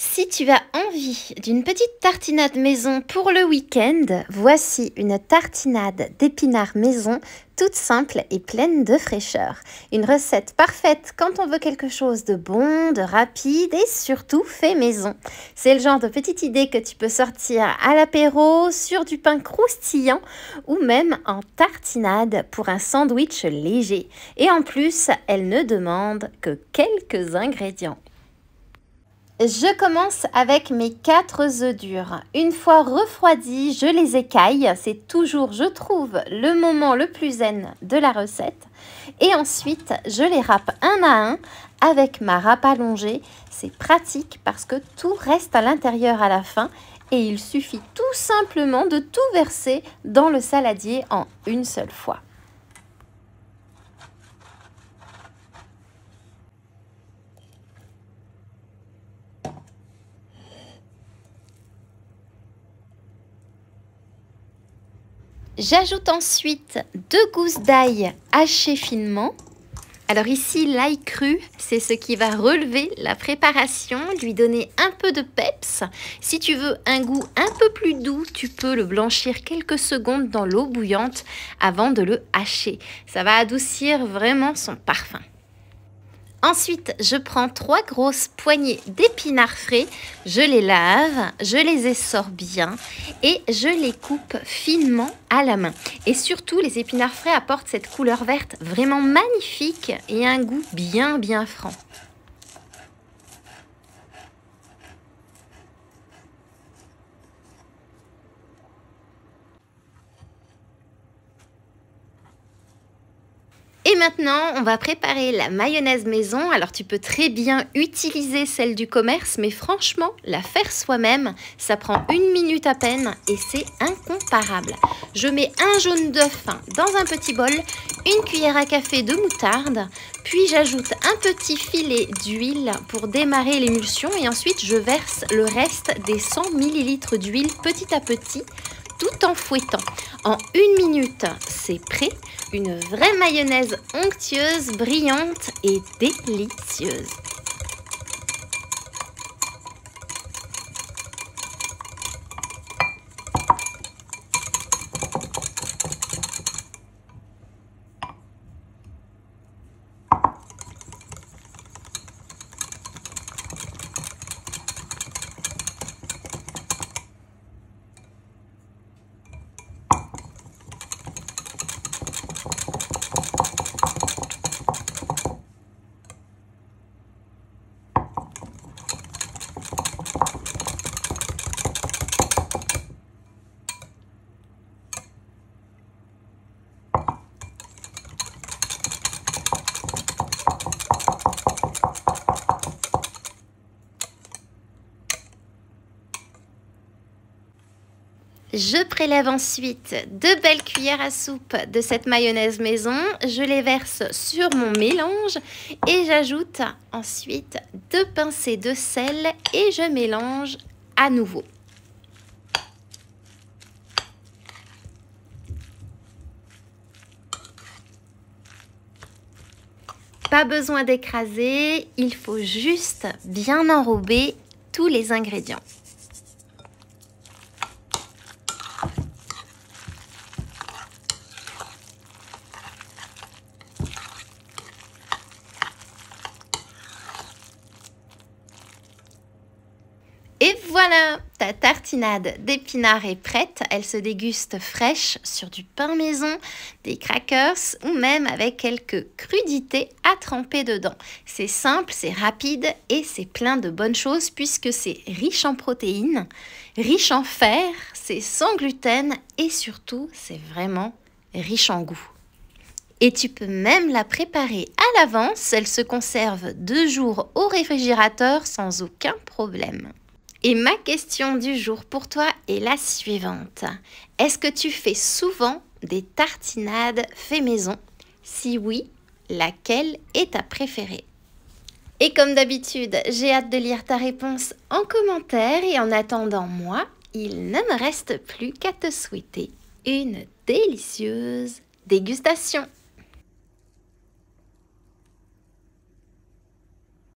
Si tu as envie d'une petite tartinade maison pour le week-end, voici une tartinade d'épinards maison, toute simple et pleine de fraîcheur. Une recette parfaite quand on veut quelque chose de bon, de rapide et surtout fait maison. C'est le genre de petite idée que tu peux sortir à l'apéro, sur du pain croustillant ou même en tartinade pour un sandwich léger. Et en plus, elle ne demande que quelques ingrédients. Je commence avec mes 4 œufs durs. Une fois refroidis, je les écaille. C'est toujours, je trouve, le moment le plus zen de la recette. Et ensuite, je les râpe un à un avec ma râpe allongée. C'est pratique parce que tout reste à l'intérieur à la fin et il suffit tout simplement de tout verser dans le saladier en une seule fois. J'ajoute ensuite 2 gousses d'ail hachées finement. Alors ici, l'ail cru, c'est ce qui va relever la préparation, lui donner un peu de peps. Si tu veux un goût un peu plus doux, tu peux le blanchir quelques secondes dans l'eau bouillante avant de le hacher. Ça va adoucir vraiment son parfum. Ensuite, je prends 3 grosses poignées d'épinards frais, je les lave, je les essore bien et je les coupe finement à la main. Et surtout, les épinards frais apportent cette couleur verte vraiment magnifique et un goût bien franc. Et maintenant, on va préparer la mayonnaise maison. Alors, tu peux très bien utiliser celle du commerce, mais franchement, la faire soi-même, ça prend 1 minute à peine et c'est incomparable. Je mets un jaune d'œuf dans un petit bol, une cuillère à café de moutarde, puis j'ajoute un petit filet d'huile pour démarrer l'émulsion et ensuite je verse le reste des 100 ml d'huile petit à petit, tout en fouettant. En 1 minute, c'est prêt. Une vraie mayonnaise onctueuse, brillante et délicieuse. Je prélève ensuite 2 belles cuillères à soupe de cette mayonnaise maison. Je les verse sur mon mélange et j'ajoute ensuite 2 pincées de sel et je mélange à nouveau. Pas besoin d'écraser, il faut juste bien enrober tous les ingrédients. Et voilà, ta tartinade d'épinards est prête. Elle se déguste fraîche sur du pain maison, des crackers ou même avec quelques crudités à tremper dedans. C'est simple, c'est rapide et c'est plein de bonnes choses puisque c'est riche en protéines, riche en fer, c'est sans gluten et surtout, c'est vraiment riche en goût. Et tu peux même la préparer à l'avance. Elle se conserve 2 jours au réfrigérateur sans aucun problème. Et ma question du jour pour toi est la suivante. Est-ce que tu fais souvent des tartinades fait maison? Si oui, laquelle est ta préférée? Et comme d'habitude, j'ai hâte de lire ta réponse en commentaire et en attendant moi, il ne me reste plus qu'à te souhaiter une délicieuse dégustation.